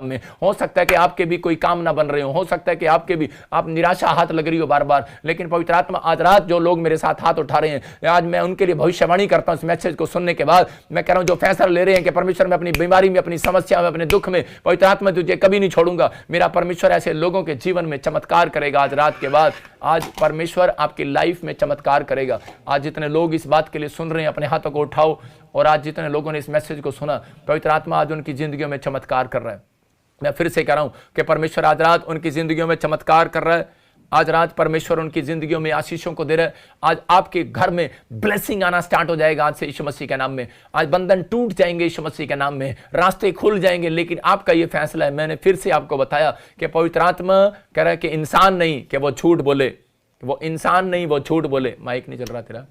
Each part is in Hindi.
में हो सकता है कि आपके भी कोई काम ना बन रहे हो सकता है कि आपके भी आप निराशा हाथ लग रही हो बार बार, लेकिन पवित्र आत्मा आज रात जो लोग मेरे साथ हाथ उठा रहे हैं, आज मैं उनके लिए भविष्यवाणी करता हूं इस मैसेज को सुनने के बाद। मैं कह रहा हूं जो फैसला ले रहे हैं कि परमेश्वर में अपनी बीमारी में, अपनी समस्या में, अपने दुख में, पवित्र आत्मा तुझे कभी नहीं छोड़ूंगा, मेरा परमेश्वर ऐसे लोगों के जीवन में चमत्कार करेगा आज रात के बाद। आज परमेश्वर आपकी लाइफ में चमत्कार करेगा। आज जितने लोग इस बात के लिए सुन रहे हैं अपने हाथों को उठाओ, और आज जितने लोगों ने इस मैसेज को सुना, पवित्र आत्मा आज उनकी जिंदगियों में चमत्कार कर रहा है। मैं फिर से कह रहा हूं कि परमेश्वर आज रात उनकी जिंदगियों में चमत्कार कर रहा है। आज रात परमेश्वर उनकी जिंदगियों में आशीषों को दे रहा है। आज आपके घर में ब्लेसिंग आना स्टार्ट हो जाएगा आज से यीशु मसीह के नाम में। आज बंधन टूट जाएंगे यीशु मसीह के नाम में, रास्ते खुल जाएंगे। लेकिन आपका ये फैसला है। मैंने फिर से आपको बताया कि पवित्र आत्मा कह रहा है कि इंसान नहीं कि वो झूठ बोले, वो इंसान नहीं वो झूठ बोले। माइक नहीं चल रहा तेरा।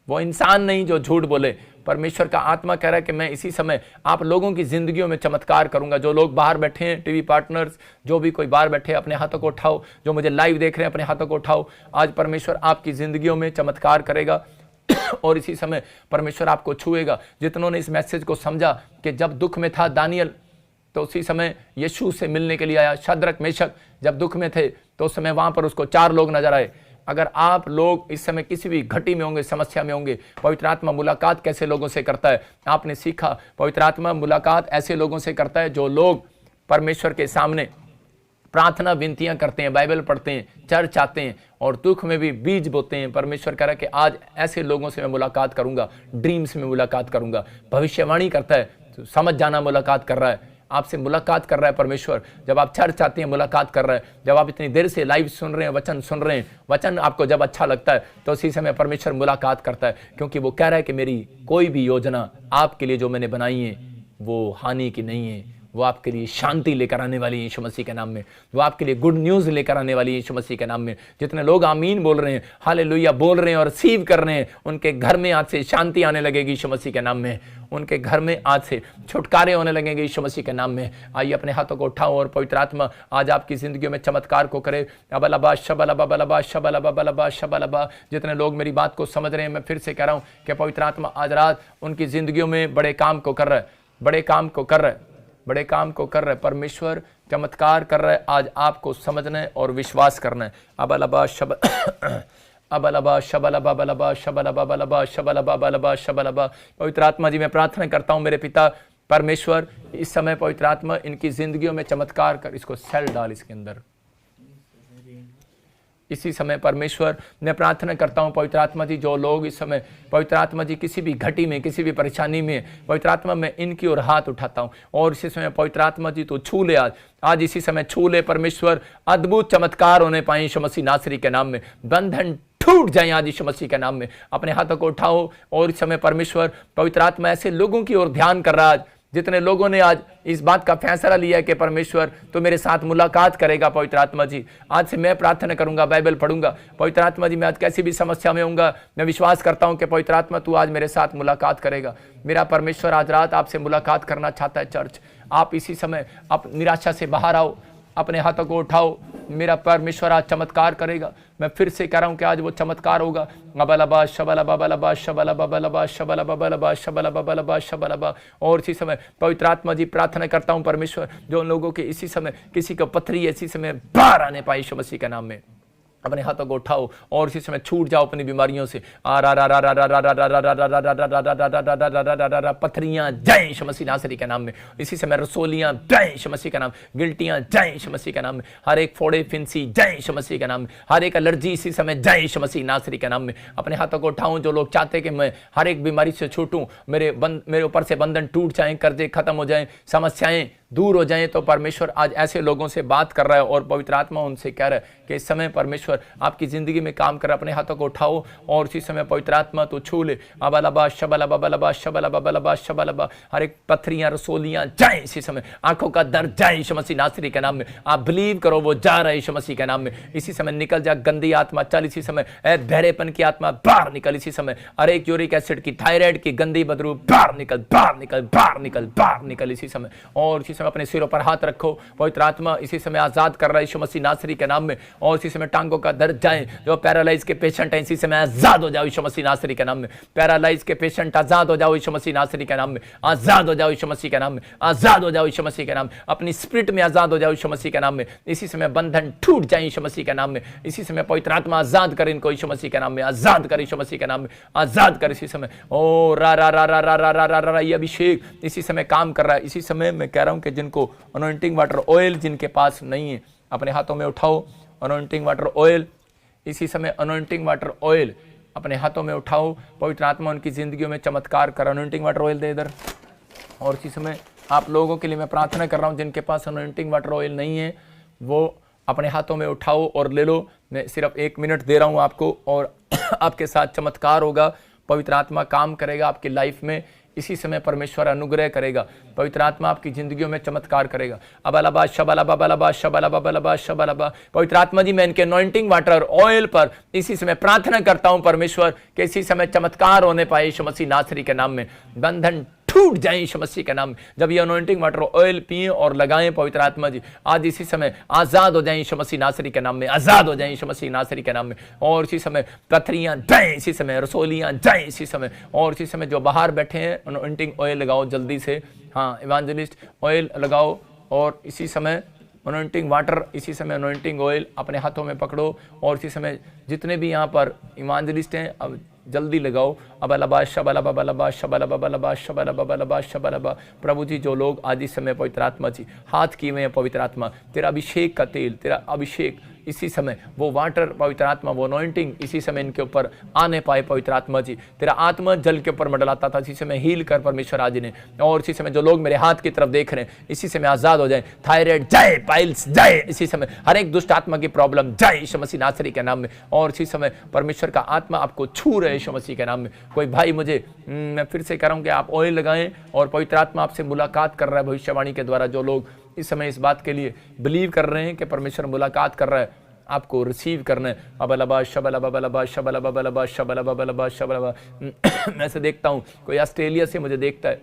वो इंसान नहीं जो झूठ बोले। परमेश्वर का आत्मा कह रहा है कि मैं इसी समय आप लोगों की जिंदगियों में चमत्कार करूंगा। जो लोग बाहर बैठे हैं, टीवी पार्टनर्स, जो भी कोई बाहर बैठे, अपने हाथों को उठाओ। जो मुझे लाइव देख रहे हैं, अपने हाथों को उठाओ। आज परमेश्वर आपकी जिंदगियों में चमत्कार करेगा और इसी समय परमेश्वर आपको छुएगा। जितनों ने इस मैसेज को समझा कि जब दुख में था दानियल, तो उसी समय यीशु से मिलने के लिए आया। शद्रक मेशक जब दुख में थे तो उस समय वहां पर उसको 4 लोग नजर आए। अगर आप लोग इस समय किसी भी घटी में होंगे, समस्या में होंगे, पवित्र आत्मा मुलाकात कैसे लोगों से करता है आपने सीखा। पवित्र आत्मा मुलाकात ऐसे लोगों से करता है जो लोग परमेश्वर के सामने प्रार्थना विनतियां करते हैं, बाइबल पढ़ते हैं, चर्च आते हैं और दुख में भी बीज बोते हैं। परमेश्वर कह रहा है कि आज ऐसे लोगों से मैं मुलाकात करूंगा, ड्रीम्स में मुलाकात करूंगा। भविष्यवाणी करता है, तो समझ जाना मुलाकात कर रहा है, आपसे मुलाकात कर रहा है परमेश्वर। जब आप चर्च आते हैं मुलाकात कर रहा है। जब आप इतनी देर से लाइव सुन रहे हैं, वचन सुन रहे हैं, वचन आपको जब अच्छा लगता है तो उसी समय परमेश्वर मुलाकात करता है, क्योंकि वो कह रहा है कि मेरी कोई भी योजना आपके लिए जो मैंने बनाई है वो हानि की नहीं है, वो आपके लिए शांति लेकर आने वाली है यीशु मसीह के नाम में। वो आपके लिए गुड न्यूज लेकर आने वाली है यीशु मसीह के नाम में। जितने लोग आमीन बोल रहे हैं, हालेलुया बोल रहे हैं और रिसीव कर रहे हैं, उनके घर में आज से शांति आने लगेगी यीशु मसीह के नाम में। उनके घर में आज से छुटकारे होने लगेंगे यीशु मसीह के नाम में। आइए अपने हाथों को उठाओ और पवित्र आत्मा आज आपकी जिंदगियों में चमत्कार को करे। अबलबा शबलबा बलबा शबलबा बलबा शबलबा। जितने लोग मेरी बात को समझ रहे हैं, मैं फिर से कह रहा हूं कि पवित्र आत्मा आज रात उनकी जिंदगियों में बड़े काम को कर रहा है, बड़े काम को कर रहा है, बड़े काम को कर रहा है। परमेश्वर चमत्कार कर रहा है। आज आपको समझना है और विश्वास करना है। अबलबा शब अबलबा शबलबा बलबा शबलबा बलबा शबलबा बलबा शबलबा। पवित्र आत्मा जी मैं प्रार्थना करता हूं मेरे पिता परमेश्वर, इस समय पवित्र आत्मा इनकी जिंदगियों में चमत्कार कर। इसको सेल डाल इसके अंदर। इसी समय परमेश्वर मैं प्रार्थना करता हूं पवित्र आत्मा जी, जो लोग इस समय पवित्र आत्मा जी किसी भी घटी में, किसी भी परेशानी में, पवित्र आत्मा मैं इनकी ओर हाथ उठाता हूं और इसी समय पवित्र आत्मा जी तो छू ले। आज इसी समय छू ले परमेश्वर। अद्भुत चमत्कार होने पाए यीशु मसीह नासरी के नाम में। बंधन टूट जाए आज यीशु मसीह के नाम में। अपने हाथों को उठाओ और इस समय परमेश्वर पवित्र आत्मा ऐसे लोगों की ओर ध्यान कर रहा है जितने लोगों ने आज इस बात का फैसला लिया है कि परमेश्वर तो मेरे साथ मुलाकात करेगा। पवित्र आत्मा जी आज से मैं प्रार्थना करूंगा, बाइबल पढ़ूंगा। पवित्र आत्मा जी मैं आज कैसी भी समस्या में होऊंगा, मैं विश्वास करता हूं कि पवित्र आत्मा तू आज मेरे साथ मुलाकात करेगा। मेरा परमेश्वर आज रात आपसे मुलाकात करना चाहता है। चर्च आप इसी समय आप निराशा से बाहर आओ, अपने हाथों को उठाओ। मेरा परमेश्वर आज चमत्कार करेगा। मैं फिर से कह रहा हूं कि आज वो चमत्कार होगा। अबलबा शबलबा बलबा शबलबा बलबा शबलबा बलबा शबलबा बलबा शबलबा। और इसी समय पवित्र आत्मा जी प्रार्थना करता हूं परमेश्वर, जो लोगों के इसी समय किसी को पथरी इसी समय बाहर आने पाए यीशु मसीह के नाम में। अपने हाथों को उठाओ और इसी समय छूट जाओ अपनी बीमारियों से। पथरियां जाएं यीशु मसीह नासरी के नाम में। इसी समय रसोलियां जाएं यीशु मसीह का नाम, गिल्टियां जाएं यीशु मसीह के नाम में। हर एक फोड़े फिंसी जाएं यीशु मसीह के नाम में। हर एक एलर्जी इसी समय जाएं यीशु मसीह नासरी के नाम में। अपने हाथों को उठाऊं जो लोग चाहते कि मैं हर एक बीमारी से छूटूं, मेरे ऊपर से बंधन टूट जाएं, कर्जे खत्म हो जाएं, समस्याएं दूर हो जाएं, तो परमेश्वर आज ऐसे लोगों से बात कर रहा है और पवित्र आत्मा उनसे कह रहा है कि इस समय परमेश्वर आपकी जिंदगी में काम कर रहा है। अपने हाथों को उठाओ और इसी समय पवित्र आत्मा तो छू ले। अबलबा शबलबा बलबा शबलबा बलबा शबलबा। हर एक पथरियां रसोलियां जाए इसी समय, आंखों का दर्द जाए यीशु मसीह नासरी के नाम में। आप बिलीव करो वो जा रहा है यीशु मसीह के नाम में। इसी समय निकल जा गंदी आत्मा, चल इसी समय। बहरेपन की आत्मा बाहर निकल इसी समय। हर एक यूरिक एसिड की, थायराइड की गंदी बदबू बाहर निकल, बाहर निकल, बाहर निकल, बाहर निकल इसी समय। और इसी समय अपने सिरों पर हाथ रखो, पवित्र आत्मा इसी समय आजाद कर रहा है यीशु मसीह नासरी के नाम में। और इसी समय टांगों का दर्द जाए, जो पैरालाइज के पेशेंट हैं इसी समय आजाद हो जाओ यीशु मसीह नासरी के नाम में। पैरालाइज के पेशेंट आजाद हो जाओ यीशु मसीह नासरी के नाम में, आजाद हो जाओ यीशु मसीह के नाम में, आजाद हो जाओ यीशु मसीह के नाम में। अपनी स्पिरिट में आजाद हो जाओ यीशु मसीह के नाम में। इसी समय बंधन टूट जाए यीशु मसीह के नाम में। इसी समय पवित्र आत्मा आजाद कर इनको यीशु मसीह के नाम में, आजाद कर यीशु मसीह के नाम में, आजाद कर इसी समय। ओ रा रा रा रा रा रा रा रा रा, ये अभिषेक इसी समय काम कर रहा है। इसी समय मैं कह रहा हूं कि जिनको अनॉइंटिंग वाटर ऑयल जिनके पास नहीं है, अपने हाथों में उठाओ अनॉइंटिंग वाटर ऑयल। इसी समय अनॉइंटिंग वाटर ऑयल अपने हाथों में उठाओ। पवित्र आत्मा उनकी जिंदगियों में चमत्कार कर। अनॉइंटिंग वाटर ऑयल दे इधर। और इसी समय आप लोगों के लिए मैं प्रार्थना कर रहा हूं जिनके पास अनॉइंटिंग वाटर ऑयल नहीं है, वो अपने हाथों में उठाओ और ले लो। मैं सिर्फ 1 मिनट दे रहा हूं आपको और आपके साथ चमत्कार होगा। पवित्र आत्मा काम करेगा आपकी लाइफ में। इसी समय परमेश्वर अनुग्रह करेगा। पवित्र आत्मा आपकी जिंदगियों में चमत्कार करेगा। अबलबा शबलबा बलबा शबलबा बलबा शबलबा। पवित्र आत्मा जी मैं इनके अनॉइंटिंग वाटर ऑयल पर इसी समय प्रार्थना करता हूं परमेश्वर कि इसी समय चमत्कार होने पाए यीशु मसीह नासरी के नाम में। बंधन टूट जाए यीशु मसीह के नाम में। जब ये अनॉइंटिंग वाटर ऑयल पिए और लगाएं पवित्र आत्मा जी, आज इसी समय आजाद हो जाए यीशु मसीह नासरी के नाम में, आजाद हो जाए यीशु मसीह नासरी के नाम में। और इसी समय पथरियां जाएं इसी समय, रसोलियां जाएं इसी समय। और इसी समय जो बाहर बैठे हैं अनॉइंटिंग ऑयल लगाओ जल्दी से। हाँ, इवांजलिस्ट ऑयल लगाओ। और इसी समय अनॉइंटिंग वाटर, इसी समय अनॉइंटिंग ऑयल अपने हाथों में पकड़ो। और इसी समय जितने भी यहाँ पर इवांजलिस्ट हैं अब जल्दी लगाओ। अबलबा शबलबा बलबा शबलबा बलबा शबलबा बलबा शबलबा। प्रभु जी जो लोग आज इस समय पवित्र आत्मा जी हाथ किए हुए हैं, पवित्र आत्मा तेरा अभिषेक का तेल, तेरा अभिषेक इसी समय वो वाटर पवित्र आत्मा, वो अनॉइंटिंग इसी समय इनके ऊपर आने पाए पवित्र आत्मा जी। तेरा आत्मा जल के ऊपर मंडलाता था, इसी समय हील कर परमेश्वर आज ने। और इसी समय जो लोग मेरे हाथ की तरफ देख रहे हैं इसी समय आजाद हो जाए। थायराइड जाए, पाइल्स जाए इसी समय, हर एक दुष्ट आत्मा की प्रॉब्लम जाए यीशु मसीह नासरी के नाम में। और इसी समय परमेश्वर का आत्मा आपको छू रहे यीशु मसीह के नाम में। कोई भाई मुझे मैं फिर से कह रहा हूं कि आप ऑयल लगाएं और पवित्र आत्मा आपसे मुलाकात कर रहा है भविष्यवाणी के द्वारा। जो लोग इस समय इस बात के लिए बिलीव कर रहे हैं कि परमेश्वर मुलाकात कर रहा है, आपको रिसीव करना है। अबलबा शबलबा बलबा शबलबा बलबा शबलबा बलबा शबलबा। मैं से देखता हूँ कोई ऑस्ट्रेलिया से मुझे देखता है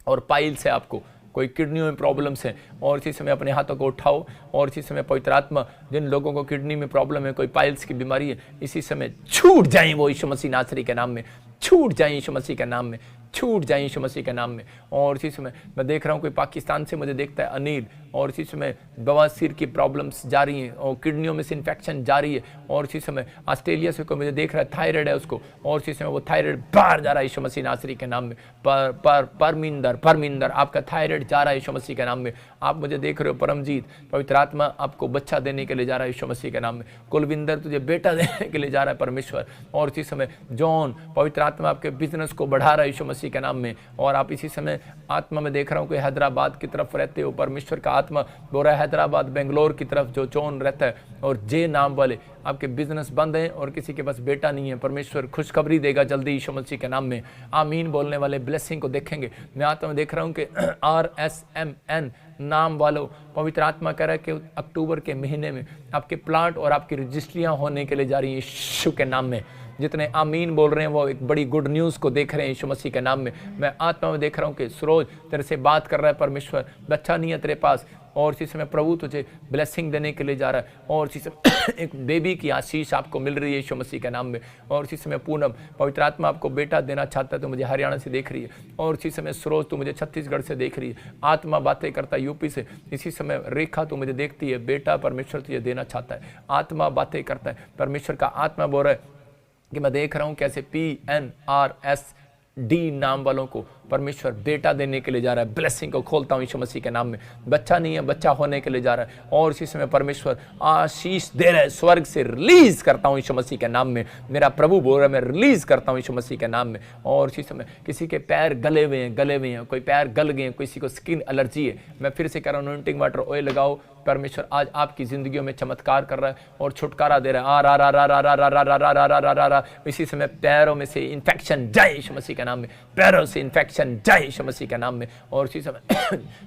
और पाइल से आपको कोई किडनियों में प्रॉब्लम्स हैं। और इसी समय अपने हाथों को उठाओ और इसी समय पवित्र आत्मा जिन लोगों को किडनी में प्रॉब्लम है, कोई पाइल्स की बीमारी है, इसी समय छूट जाए वो यीशु मसीह नासरी के नाम में, छूट जाए यीशु मसीह के नाम में, छूट जाए यीशु मसीह के नाम में। और इसी समय मैं देख रहा हूँ कोई पाकिस्तान से मुझे देखता है अनिल, और इसी समय बवासीर की प्रॉब्लम्स जारी हैं और किडनियों में से इन्फेक्शन जारी है। और इसी समय ऑस्ट्रेलिया से कोई मुझे देख रहा है थायराइड है उसको, और इसी समय वो थायराइड बाहर जा रहा है यीशु मसीह नासरी के नाम में। परमिंदर आपका थायराइड जा रहा है यीशु मसीह के नाम में। आप मुझे देख रहे हो परमजीत, पवित्र आत्मा आपको बच्चा देने के लिए जा रहा है यीशु मसीह के नाम में। कुलविंदर तुझे बेटा देने के लिए जा रहा है परमेश्वर। और इसी समय जॉन, पवित्र आत्मा आपके बिजनेस को बढ़ा रहा है यीशु मसीह के नाम में। और आप इसी समय आत्मा में देख रहा हूँ कि हैदराबाद की तरफ रहते हो, परमेश्वर का आत्मा बोल रहा है हैदराबाद बेंगलोर की तरफ जो जॉन रहता है और जे नाम वाले आपके बिजनेस बंद हैं और किसी के पास बेटा नहीं है, परमेश्वर खुशखबरी देगा जल्दी यीशु मसीह के नाम में। आमीन बोलने वाले ब्लेसिंग को देखेंगे। मैं आत्मा में देख रहा हूँ कि RSMN नाम वालों, पवित्र आत्मा कह रहा है कि अक्टूबर के महीने में आपके प्लांट और आपकी रजिस्ट्रियाँ होने के लिए जा रही हैं यीशु के नाम में। जितने आमीन बोल रहे हैं वो एक बड़ी गुड न्यूज़ को देख रहे हैं यीशु मसीह के नाम में। मैं आत्मा में देख रहा हूँ कि सरोज तेरे से बात कर रहा है परमेश्वर, बच्चा नहीं है तेरे पास, और इसी समय प्रभु तुझे ब्लेसिंग देने के लिए जा रहा है। और इसी समय एक बेबी की आशीष आपको मिल रही है यीशु मसीह के नाम में। और इसी समय पूनम, पवित्र आत्मा आपको बेटा देना चाहता है, तो मुझे हरियाणा से देख रही है। और इसी समय सरोज तो मुझे छत्तीसगढ़ से देख रही है। आत्मा बातें करता है यूपी से। इसी समय रेखा तो मुझे देखती है, बेटा परमेश्वर तुझे देना चाहता है। आत्मा बातें करता है, परमेश्वर का आत्मा बोल रहा है कि मैं देख रहा हूं कैसे PNRSD नाम वालों को परमेश्वर बेटा देने के लिए जा रहा है। ब्लेसिंग को खोलता हूं यीशु मसीह के नाम में। बच्चा नहीं है, बच्चा होने के लिए जा रहा है। और इसी समय परमेश्वर आशीष दे रहा है, स्वर्ग से रिलीज करता हूं यीशु मसीह के नाम में। मेरा प्रभु बोल रहा है मैं रिलीज करता हूं यीशु मसीह के नाम में। और इसी समय किसी के पैर गले हुए हैं, कोई पैर गल गए हैं, किसी को स्किन एलर्जी है, मैं फिर से कह रहा हूं अनॉइंटिंग वाटर ऑयल लगाओ। परमेश्वर आज आपकी जिंदगियों में चमत्कार कर रहा है और छुटकारा दे रहा है। आ रा रा रा रा रा रा रा रा रा रा रा रा रा। इसी समय पैरों में से इन्फेक्शन जाए यीशु मसीह के नाम में, पैरों से इन्फेक्शन कनेक्शन जय यीशु मसीह के नाम में। और उसी समय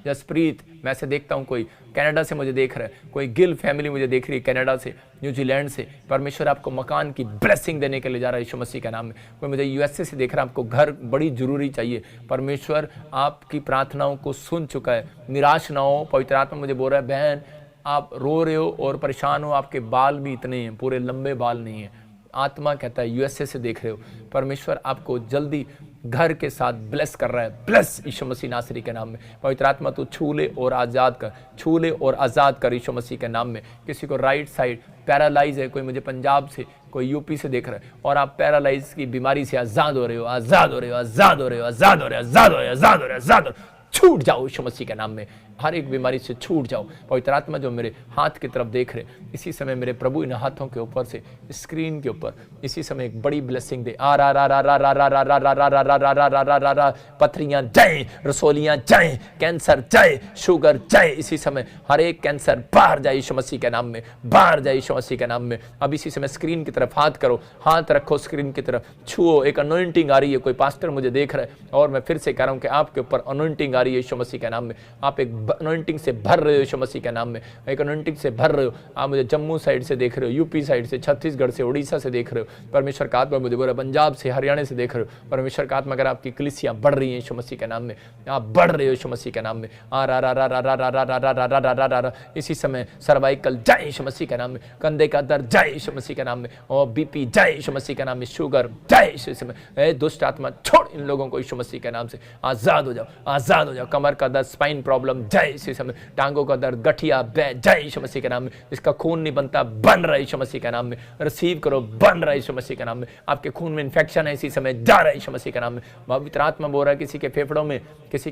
जसप्रीत, मैं से देखता हूँ कोई कनाडा से मुझे देख रहा है, कोई गिल फैमिली मुझे देख रही है कनाडा से, न्यूजीलैंड से। परमेश्वर आपको मकान की ब्लेसिंग देने के लिए जा रहा है यीशु मसीह के नाम में। कोई मुझे यूएसए से देख रहा है, आपको घर बड़ी जरूरी चाहिए। परमेश्वर आपकी प्रार्थनाओं को सुन चुका है, निराश ना हो। पवित्र आत्मा मुझे बोल रहा है, बहन आप रो रहे हो और परेशान हो, आपके बाल भी इतने हैं, पूरे लंबे बाल नहीं हैं। आत्मा कहता है यूएसए से देख रहे हो, परमेश्वर आपको जल्दी घर के साथ ब्लेस कर रहा है। ब्लेस यीशु मसीह नासरी के नाम में। पवित्र आत्मा तू छू ले और आज़ाद कर, छू ले और आज़ाद कर यीशु मसीह के नाम में। किसी को राइट साइड पैरालाइज है, कोई मुझे पंजाब से, कोई यूपी से देख रहा है, और आप पैरालाइज की बीमारी से आज़ाद हो रहे हो, आज़ाद हो रहे हो, आज़ाद हो रहे हो, आज़ाद हो रहे हो, आज़ाद हो रहे हो, आज़ाद हो रहे हो, आज़ाद हो रहे हो। छूट जाओ यीशु मसीह के नाम में, हर एक बीमारी से छूट जाओ। पवित्र आत्मा जो मेरे हाथ की तरफ देख रहे, इसी समय मेरे प्रभु इन हाथों के ऊपर से, स्क्रीन के ऊपर इसी समय एक बड़ी ब्लेसिंग दे। आ रा रा रा रा रा रा रा रा रा रा रा रा रा रा रा रा रा, पथरियां जाएं, रसोलियां जाएं, कैंसर जाए, शुगर जाए। इसी समय हर एक कैंसर बाहर जाए यीशु मसीह के नाम में, बाहर जाए यीशु मसीह के नाम में। अब इसी समय स्क्रीन की तरफ हाथ करो, हाथ रखो स्क्रीन की तरफ, छुओ। एक अनॉइंटिंग आ रही है, कोई पास्टर मुझे देख रहा है, और मैं फिर से कह रहा हूं कि आपके ऊपर अनॉइंटिंग आ रही है यीशु मसीह के नाम में। आप एक अनॉइंटिंग से भर रहे हो यीशु मसीह के नाम में, एक अनॉइंटिंग से भर रहे हो। आप मुझे जम्मू साइड से देख रहे हो, यूपी साइड से, छत्तीसगढ़ से, उड़ीसा से देख रहे हो। परमेश्वर का आत्मा मुझे बोल रहा है, पंजाब से, हरियाणा से देख रहे हो। परमेश्वर का आत्मा अगर आपकी कलीसियां बढ़ रही है यीशु मसीह के नाम में, आप बढ़ रहे हो यीशु मसीह के नाम में। आ रा रा रा रा रा रा रा रा रा रा रा रा रा। इसी समय सर्वाइकल जाए यीशु मसीह के नाम में, कंधे का दर्द जाए यीशु मसीह के नाम में, और बीपी जाए यीशु मसीह के नाम में, शुगर जाए यीशु समय। दुष्ट आत्मा छोड़ इन लोगों को यीशु मसीह के नाम से, आजाद हो जाओ, आजाद हो जाओ। कमर का दर्द, स्पाइन प्रॉब्लम जाए इसी समय, टांगों का दर्द, गठिया जाए यीशु मसीह के नाम में। इसका खून नहीं बनता, बन रहा है यीशु मसीह के नाम में। रिसीव करो, बन रहा है यीशु मसीह के नाम में। आपके खून में इन्फेक्शन है, इसी समय जा रहा है यीशु मसीह के नाम में। पवित्र आत्मा बोल रहा है, किसी के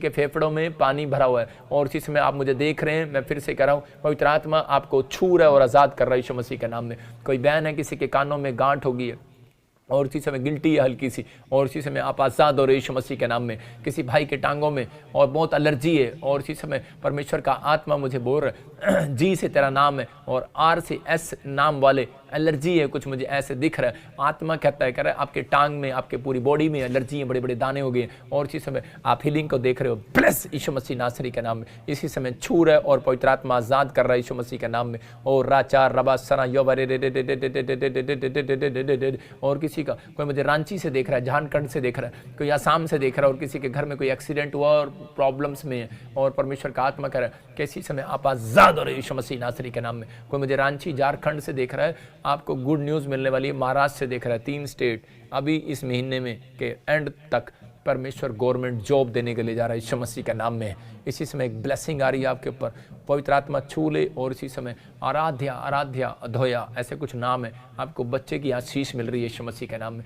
फेफड़ों में पानी भरा हुआ है, और इसी समय आप मुझे देख रहे हैं। मैं फिर से कह रहा हूँ, पवित्र आत्मा आपको छू रहा है और आजाद कर रहा है यीशु मसीह के नाम में। कोई बहन है, किसी के कानों में गांठ होगी है, और इसी समय गिल्टी है हल्की सी, और इसी समय आप आज़ाद हो रहे यीशु मसीह के नाम में। किसी भाई के टांगों में और बहुत एलर्जी है, और इसी समय परमेश्वर का आत्मा मुझे बोल रहा है, जी से तेरा नाम है, और आर से एस नाम वाले एलर्जी है, कुछ मुझे ऐसे दिख रहा है। आत्मा कहता है, कह रहा है आपके टांग में, आपके पूरी बॉडी में एलर्जी है, बड़े बड़े दाने हो गए, और इसी समय आप हीलिंग को देख रहे हो। ब्लेस यीशु मसीह नासरी के नाम में। इसी समय छू रहा है और पवित्र आत्मा आज़ाद कर रहा है यीशु मसीह के नाम में। और राचार रबा सना यो बरे, और किसी का, कोई मुझे रांची से देख रहा है, झारखंड से देख रहा है, कोई आसाम से देख रहा है, और किसी के घर में कोई एक्सीडेंट हुआ और प्रॉब्लम्स में है, और परमेश्वर का आत्मा कह रहा है कि इसी समय आप आज़ाद हो रहे यीशु मसीह नासरी के नाम में। कोई मुझे रांची झारखंड से देख रहा है, आपको गुड न्यूज़ मिलने वाली है। महाराष्ट्र से देख रहा है, 3 स्टेट अभी इस महीने में के एंड तक परमेश्वर गवर्नमेंट जॉब देने के लिए जा रहा है यीशु मसीह के नाम में। इसी समय एक ब्लेसिंग आ रही है आपके ऊपर, पवित्र आत्मा छू ले। और इसी समय आराध्या, आराध्या, अधोया, ऐसे कुछ नाम है, आपको बच्चे की आशीष मिल रही है यीशु मसीह के नाम में।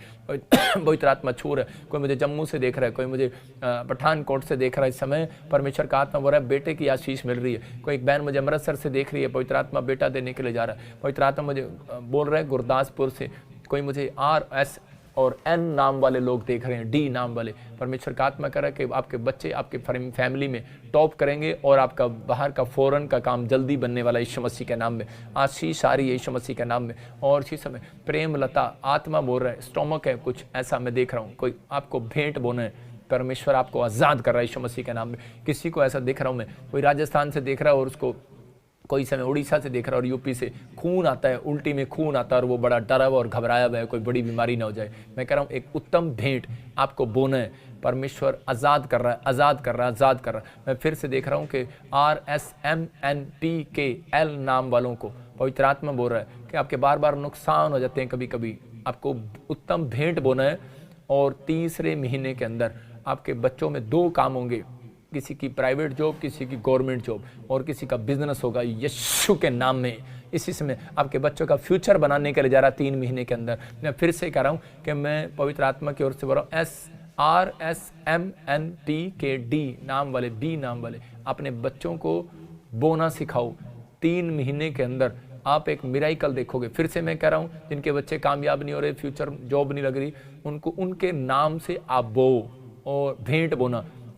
पवित्र आत्मा छू रहा है। कोई मुझे जम्मू से देख रहा है, कोई मुझे पठानकोट से देख रहा है। इस समय परमेश्वर का आत्मा बोल रहा है, बेटे की आशीष मिल रही है। कोई एक बहन मुझे अमृतसर से देख रही है, पवित्र आत्मा बेटा देने के लिए जा रहा है। पवित्र आत्मा मुझे बोल रहा है गुरदासपुर से। कोई मुझे RS और N नाम वाले लोग देख रहे हैं, D नाम वाले। परमेश्वर का आत्मा कह रहा है कि आपके बच्चे आपके फैमिली में टॉप करेंगे, और आपका बाहर का फॉरेन का काम जल्दी बनने वाला यीशु मसीह के नाम में। आशीष आ रही है यीशु मसीह के नाम में। और इसी समय प्रेम लता, आत्मा बोल रहा है, स्टोमक है कुछ ऐसा मैं देख रहा हूँ, कोई आपको भेंट बोना है। परमेश्वर आपको आज़ाद कर रहा है यीशु मसीह के नाम में। किसी को ऐसा देख रहा हूँ मैं, कोई राजस्थान से देख रहा है, और उसको कोई समय उड़ीसा से देख रहा है, और यूपी से खून आता है, उल्टी में खून आता है, और वो बड़ा डरा हुआ और घबराया हुआ है, कोई बड़ी बीमारी ना हो जाए। मैं कह रहा हूँ एक उत्तम भेंट आपको बोना है। परमेश्वर आज़ाद कर रहा है, आज़ाद कर रहा है, आज़ाद कर रहा है। मैं फिर से देख रहा हूँ कि RSMNPKL नाम वालों को पवित्र आत्मा बोल रहा है कि आपके बार बार नुकसान हो जाते हैं, कभी कभी आपको उत्तम भेंट बोना है। और तीसरे महीने के अंदर आपके बच्चों में 2 काम होंगे, किसी की प्राइवेट जॉब, किसी की गवर्नमेंट जॉब, और किसी का बिजनेस होगा यीशु के नाम में। इसी समय आपके बच्चों का फ्यूचर बनाने के लिए जा रहा 3 महीने के अंदर। मैं फिर से कह रहा हूँ कि मैं पवित्र आत्मा की ओर से बोल रहा हूँ, SRSMNTKD नाम वाले, B नाम वाले अपने बच्चों को बोना सिखाओ। 3 महीने के अंदर आप एक मिराइकल देखोगे। फिर से मैं कह रहा हूँ, जिनके बच्चे कामयाब नहीं हो रहे, फ्यूचर जॉब नहीं लग रही, उनको उनके नाम से आप बो और भेंट बोना।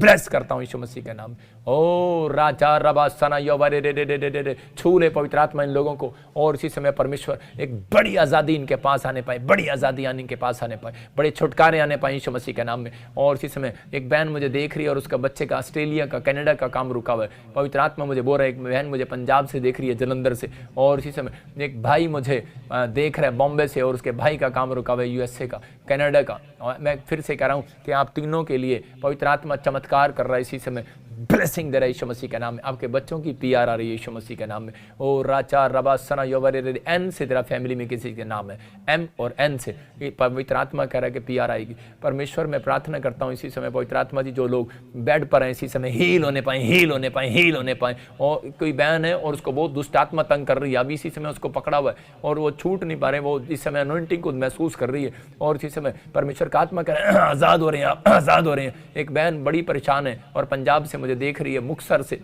ब्लेस करता हूँ यीशु मसीह के नाम में। ओ राजा रबा सना योवरे रे रे रे रे रे, छू ले पवित्र आत्मा इन लोगों को, और इसी समय परमेश्वर एक बड़ी आज़ादी इनके पास आने पाए, बड़ी आज़ादी इनके पास आने पाए, बड़े छुटकारे आने पाए यीशु मसीह के नाम में। और इसी समय एक बहन मुझे देख रही है और उसका बच्चे का ऑस्ट्रेलिया का कनाडा का काम रुका हुआ है। पवित्र आत्मा मुझे बोल रहा है, एक बहन मुझे पंजाब से देख रही है, जलंधर से, और इसी समय एक भाई मुझे देख रहा है बॉम्बे से, और उसके भाई का काम रुका हुआ है यूएसए का, कनाडा का। और मैं फिर से कह रहा हूँ कि आप तीनों के लिए पवित्र आत्मा चमत्कार कर रहा है, इसी समय ब्लेसिंग दे रहा है यीशु मसीह के नाम में। आपके बच्चों की पीआर आ रही है यीशु मसीह के नाम में। ओ राचा रबा सना योवरे, एन से तेरा फैमिली में किसी के नाम है, एम और एन से पवित्र आत्मा कह रहा है कि पीआर आएगी। परमेश्वर मैं प्रार्थना करता हूँ इसी समय पवित्र आत्मा जी, जो लोग बेड पर हैं इसी समय हील होने पाए, हील होने पाए, हील होने पाए। और कोई बहन है और उसको बहुत दुष्ट आत्मा तंग कर रही है, अभी इसी समय उसको पकड़ा हुआ है और वो छूट नहीं पा रहे, वो इस समय अनॉइंटिंग को महसूस कर रही है, और इसी समय परमेश्वर का आत्मा कह रहा है आज़ाद हो रहे हैं, आप आज़ाद हो रहे हैं। एक बहन बड़ी परेशान है और पंजाब से मुझे देख रही है, मुक्तसर से,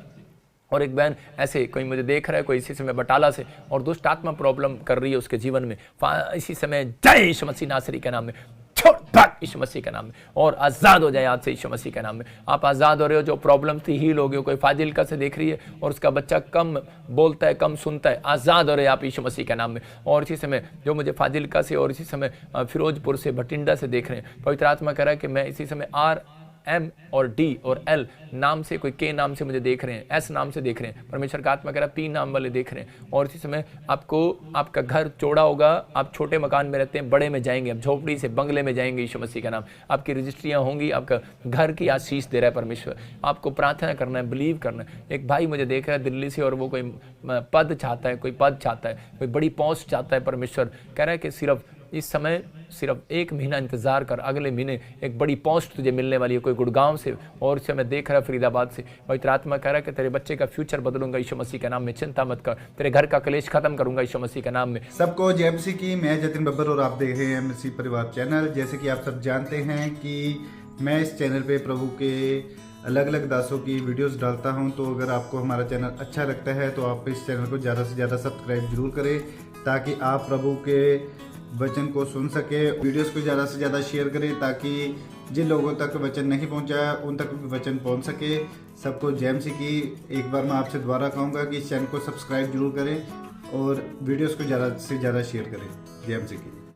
और एक बहन ऐसे कोई मुझे देख रहा है, कोई इसी समय बटाला से, और दुष्ट आत्मा प्रॉब्लम कर रही है उसके जीवन में। इसी समय जय यीशु मसीह नासरी के नाम में, छोड़ भाग यीशु मसीह के नाम में, और आज़ाद हो जाए आज से यीशु मसीह के नाम में। आप आज़ाद हो रहे हो, जो प्रॉब्लम थी हील हो गई। कोई फाजिलका से देख रही है और उसका बच्चा कम बोलता है, कम सुनता है, आज़ाद हो रहे आप यीशु मसीह के नाम में। और इसी समय जो मुझे फाजिलका से और इसी समय फिरोजपुर से, भटिंडा से देख रहे हैं, पवित्र आत्मा कह रहा है कि मैं इसी समय आर एम और डी और एल नाम से, कोई के नाम से मुझे देख रहे हैं, एस नाम से देख रहे हैं, परमेश्वर का आत्मा कह रहा है पी नाम वाले देख रहे हैं। और इसी समय आपको, आपका घर चौड़ा होगा, आप छोटे मकान में रहते हैं, बड़े में जाएंगे, आप झोपड़ी से बंगले में जाएंगे यीशु मसीह का नाम। आपकी रजिस्ट्रियाँ होंगी, आपका घर की आशीष दे रहा है परमेश्वर। आपको प्रार्थना करना है, बिलीव करना है। एक भाई मुझे देख रहा है दिल्ली से, और वो कोई पद चाहता है, कोई पद चाहता है, कोई बड़ी पोस्ट चाहता है। परमेश्वर कह रहा है कि सिर्फ इस समय सिर्फ 1 महीना इंतजार कर, अगले महीने एक बड़ी पोस्ट तुझे मिलने वाली है। कोई गुड़गांव से, और इसे मैं देख रहा फरीदाबाद से। पवित्र आत्मा कह रहा है कि तेरे बच्चे का फ्यूचर बदलूंगा यीशु मसीह के नाम में, चिंता मत कर, तेरे घर का कलेश खत्म करूंगा यीशु मसीह के नाम में। सबको जय मसीह की। मैं जतिन बब्बर और आप देख रहे हैं मसीह परिवार चैनल। जैसे कि आप सब जानते हैं कि मैं इस चैनल पे प्रभु के अलग अलग दासों की वीडियोस डालता हूं, तो अगर आपको हमारा चैनल अच्छा लगता है तो आप इस चैनल को ज़्यादा से ज़्यादा सब्सक्राइब जरूर करें, ताकि आप प्रभु के वचन को सुन सके। वीडियोस को ज़्यादा से ज़्यादा शेयर करें, ताकि जिन लोगों तक वचन नहीं पहुंचा उन तक भी वचन पहुंच सके। सबको जय मसीह की। एक बार मैं आपसे दोबारा कहूँगा कि इस चैनल को सब्सक्राइब जरूर करें और वीडियोस को ज़्यादा से ज़्यादा शेयर करें। जय मसीह की।